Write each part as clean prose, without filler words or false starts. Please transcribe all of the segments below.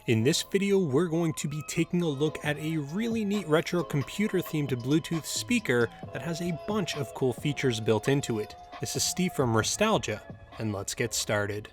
In this video, we're going to be taking a look at a really neat retro computer themed Bluetooth speaker that has a bunch of cool features built into it. This is Steve from Restalgia, and let's get started.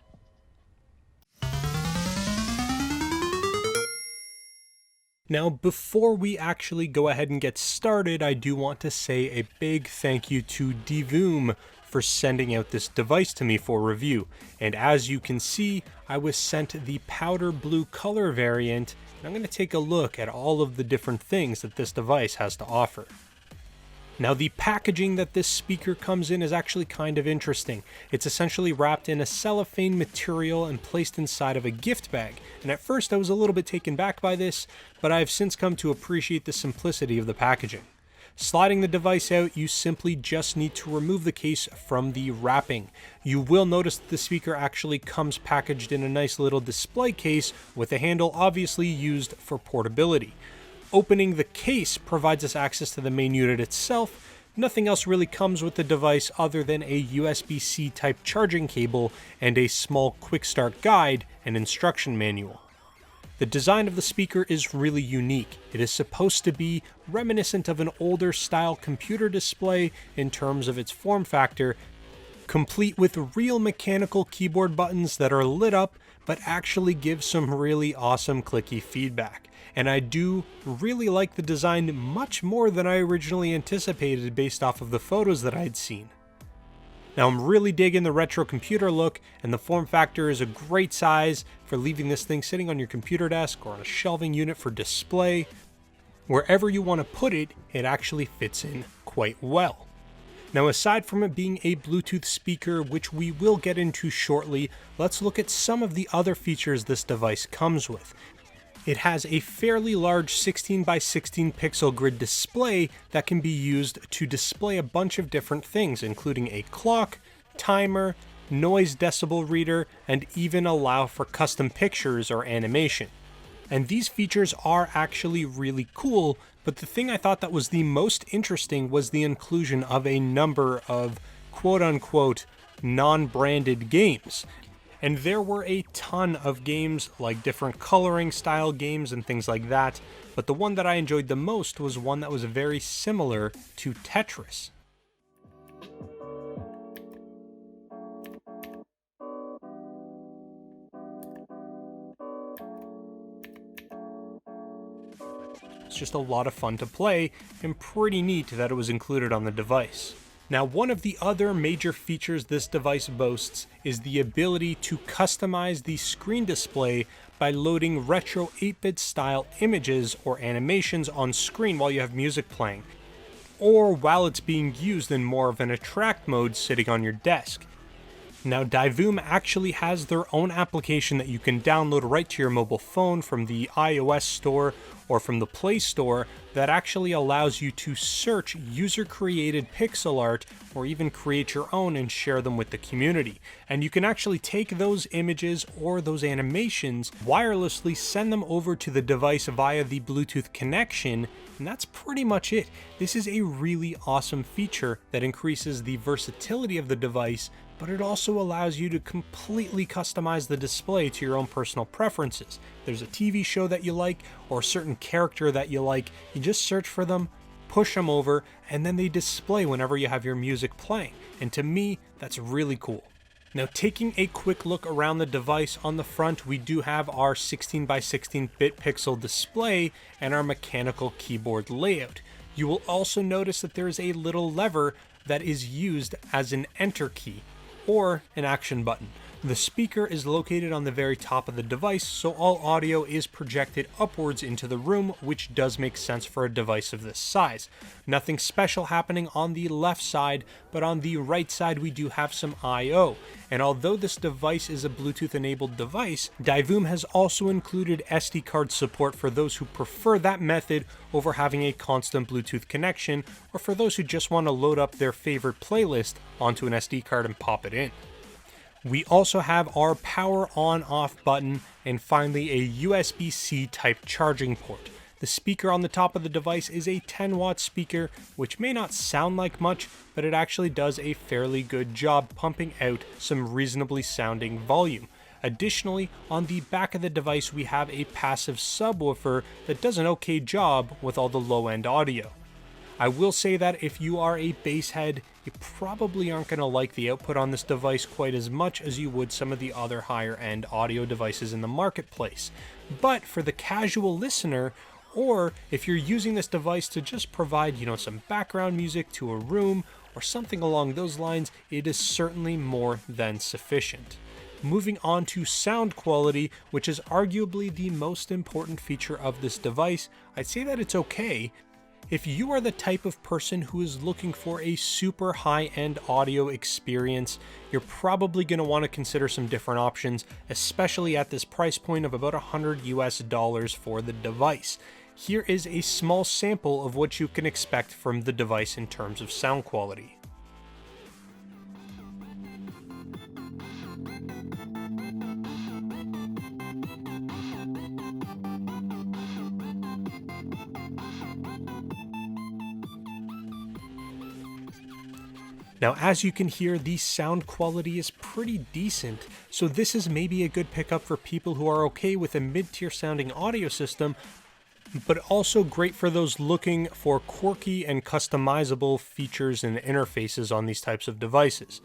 Now, before we actually go ahead and get started, I do want to say a big thank you to Divoom for sending out this device to me for review. And as you can see, I was sent the powder blue color variant, and I'm going to take a look at all of the different things that this device has to offer. Now, the packaging that this speaker comes in is actually kind of interesting. It's essentially wrapped in a cellophane material and placed inside of a gift bag. And at first I was a little bit taken back by this, but I've since come to appreciate the simplicity of the packaging. Sliding the device out, you simply just need to remove the case from the wrapping. You will notice that the speaker actually comes packaged in a nice little display case with a handle obviously used for portability. Opening the case provides us access to the main unit itself. Nothing else really comes with the device other than a USB-C type charging cable and a small quick start guide and instruction manual. The design of the speaker is really unique. It is supposed to be reminiscent of an older style computer display in terms of its form factor, complete with real mechanical keyboard buttons that are lit up but actually give some really awesome clicky feedback. And I do really like the design much more than I originally anticipated based off of the photos that I'd seen. Now, I'm really digging the retro computer look, and the form factor is a great size for leaving this thing sitting on your computer desk or on a shelving unit for display. Wherever you want to put it, it actually fits in quite well. Now, aside from it being a Bluetooth speaker, which we will get into shortly, let's look at some of the other features this device comes with. It has a fairly large 16 by 16 pixel grid display that can be used to display a bunch of different things, including a clock, timer, noise decibel reader, and even allow for custom pictures or animation. And these features are actually really cool, but the thing I thought that was the most interesting was the inclusion of a number of quote-unquote non-branded games. And there were a ton of games, like different coloring style games and things like that, but the one that I enjoyed the most was one that was very similar to Tetris. It's just a lot of fun to play, and pretty neat that it was included on the device. Now, one of the other major features this device boasts is the ability to customize the screen display by loading retro 8-bit style images or animations on screen while you have music playing, or while it's being used in more of an attract mode sitting on your desk. Now, Divoom actually has their own application that you can download right to your mobile phone from the iOS store or from the Play Store that actually allows you to search user-created pixel art or even create your own and share them with the community. And you can actually take those images or those animations, wirelessly send them over to the device via the Bluetooth connection, and that's pretty much it. This is a really awesome feature that increases the versatility of the device, but it also allows you to completely customize the display to your own personal preferences. There's a TV show that you like or a certain character that you like, you just search for them, push them over, and then they display whenever you have your music playing. And to me, that's really cool. Now, taking a quick look around the device, on the front we do have our 16 by 16-bit pixel display and our mechanical keyboard layout. You will also notice that there is a little lever that is used as an enter key or an action button. The speaker is located on the very top of the device, so all audio is projected upwards into the room, which does make sense for a device of this size. Nothing special happening on the left side, but on the right side we do have some I/O. And although this device is a Bluetooth-enabled device, Divoom has also included SD card support for those who prefer that method over having a constant Bluetooth connection, or for those who just want to load up their favorite playlist onto an SD card and pop it in. We also have our power on-off button, and finally a USB-C type charging port. The speaker on the top of the device is a 10-watt speaker, which may not sound like much, but it actually does a fairly good job pumping out some reasonably sounding volume. Additionally, on the back of the device we have a passive subwoofer that does an okay job with all the low-end audio. I will say that if you are a bass head, you probably aren't going to like the output on this device quite as much as you would some of the other higher end audio devices in the marketplace. But for the casual listener, or if you're using this device to just provide, some background music to a room or something along those lines, it is certainly more than sufficient. Moving on to sound quality, which is arguably the most important feature of this device, I'd say that it's okay. If you are the type of person who is looking for a super high-end audio experience, you're probably going to want to consider some different options, especially at this price point of about $100 for the device. Here is a small sample of what you can expect from the device in terms of sound quality. Now, as you can hear, the sound quality is pretty decent, so this is maybe a good pickup for people who are okay with a mid-tier sounding audio system, but also great for those looking for quirky and customizable features and interfaces on these types of devices.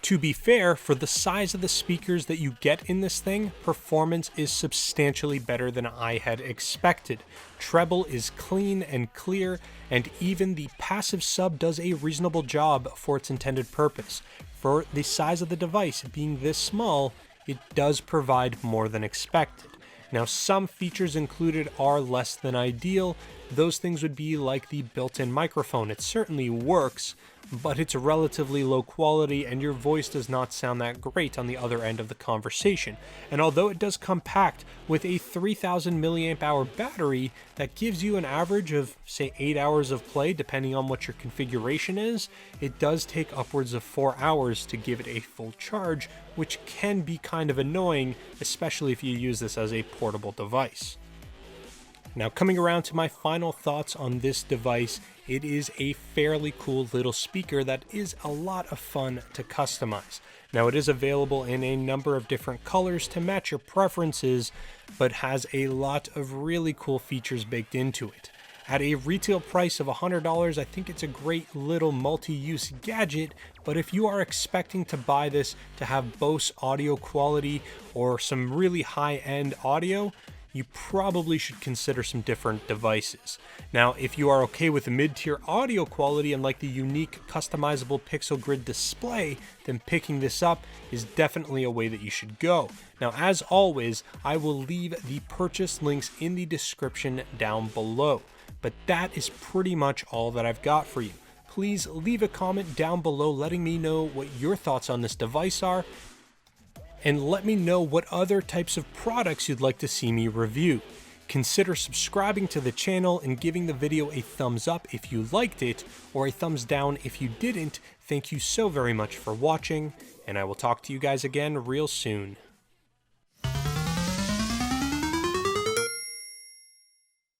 To be fair, for the size of the speakers that you get in this thing, performance is substantially better than I had expected. Treble is clean and clear, and even the passive sub does a reasonable job for its intended purpose. For the size of the device being this small, it does provide more than expected. Now, some features included are less than ideal. Those things would be like the built-in microphone. It certainly works, but it's relatively low quality and your voice does not sound that great on the other end of the conversation. And although it does come packed with a 3000 milliamp hour battery that gives you an average of say 8 hours of play depending on what your configuration is, it does take upwards of 4 hours to give it a full charge, which can be kind of annoying, especially if you use this as a portable device. Now, coming around to my final thoughts on this device, it is a fairly cool little speaker that is a lot of fun to customize. Now, it is available in a number of different colors to match your preferences, but has a lot of really cool features baked into it. At a retail price of $100, I think it's a great little multi-use gadget, but if you are expecting to buy this to have Bose audio quality or some really high-end audio, you probably should consider some different devices. Now, if you are okay with the mid-tier audio quality and like the unique customizable pixel grid display, then picking this up is definitely a way that you should go. Now, as always, I will leave the purchase links in the description down below. But that is pretty much all that I've got for you. Please leave a comment down below letting me know what your thoughts on this device are, and let me know what other types of products you'd like to see me review. Consider subscribing to the channel and giving the video a thumbs up if you liked it, or a thumbs down if you didn't. Thank you so very much for watching, and I will talk to you guys again real soon.